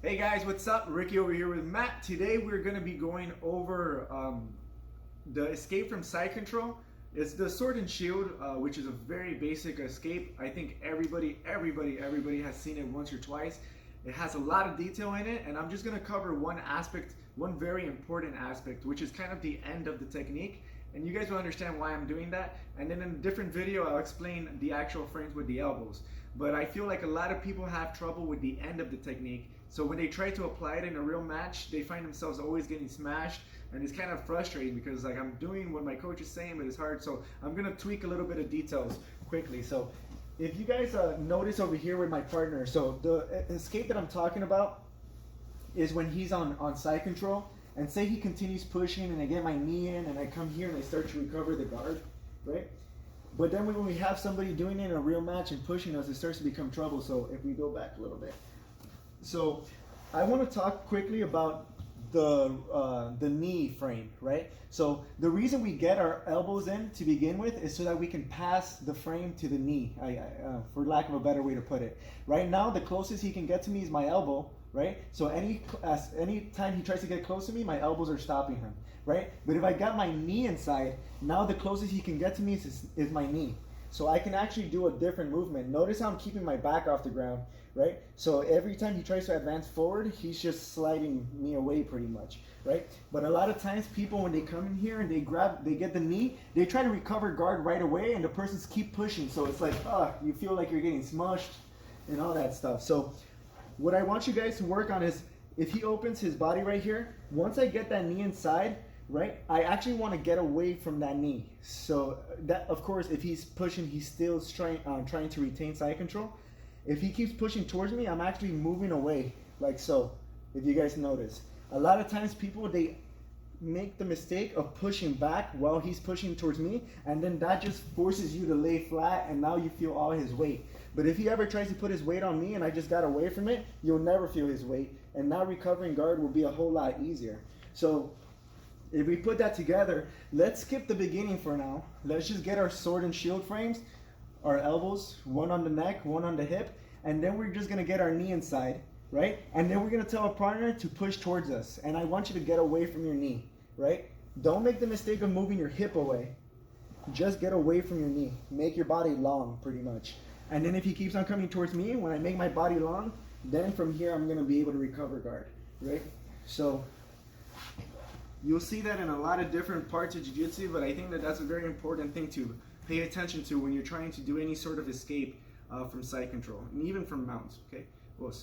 Hey guys, what's up? Ricky over here with Matt. Today we're going to be going over the escape from side control. It's the sword and shield, which is a very basic escape. I think everybody has seen it once or twice. It has a lot of detail in it, and I'm just going to cover one aspect, one very important aspect, which is kind of the end of the technique. And you guys will understand why I'm doing that. And then in a different video, I'll explain the actual frames with the elbows. But I feel like a lot of people have trouble with the end of the technique. So when they try to apply it in a real match, they find themselves always getting smashed. And it's kind of frustrating because like I'm doing what my coach is saying, but it's hard. So I'm gonna tweak a little bit of details quickly. So if you guys notice over here with my partner, so the escape that I'm talking about is when he's on side control. And say he continues pushing and I get my knee in and I come here and I start to recover the guard, right? But then when we have somebody doing it in a real match and pushing us, it starts to become trouble. So if we go back a little bit. So I want to talk quickly about the knee frame, right? So the reason we get our elbows in to begin with is so that we can pass the frame to the knee, for lack of a better way to put it. Right now, the closest he can get to me is my elbow, right? So any time he tries to get close to me, my elbows are stopping him, right? But if I got my knee inside, now the closest he can get to me is my knee. So I can actually do a different movement. Notice how I'm keeping my back off the ground, right? So every time he tries to advance forward, he's just sliding me away pretty much, right? But a lot of times people, when they come in here and they get the knee, they try to recover guard right away and the person's keep pushing. So it's like, you feel like you're getting smushed and all that stuff. So what I want you guys to work on is if he opens his body right here, once I get that knee inside, right, I actually want to get away from that knee. So that, of course, if he's pushing, he's still trying to retain side control. If he keeps pushing towards me, I'm actually moving away, like so, if you guys notice. A lot of times people, they make the mistake of pushing back while he's pushing towards me, and then that just forces you to lay flat, and now you feel all his weight. But if he ever tries to put his weight on me and I just got away from it, you'll never feel his weight, and now recovering guard will be a whole lot easier. So if we put that together, let's skip the beginning for now. Let's just get our sword and shield frames, our elbows, one on the neck, one on the hip, and then we're just gonna get our knee inside, right? And then we're gonna tell our partner to push towards us. And I want you to get away from your knee, right? Don't make the mistake of moving your hip away. Just get away from your knee. Make your body long, pretty much. And then if he keeps on coming towards me, when I make my body long, then from here I'm gonna be able to recover guard, right? So you'll see that in a lot of different parts of jiu-jitsu, but I think that that's a very important thing to pay attention to when you're trying to do any sort of escape from side control, and even from mounts, okay? Well,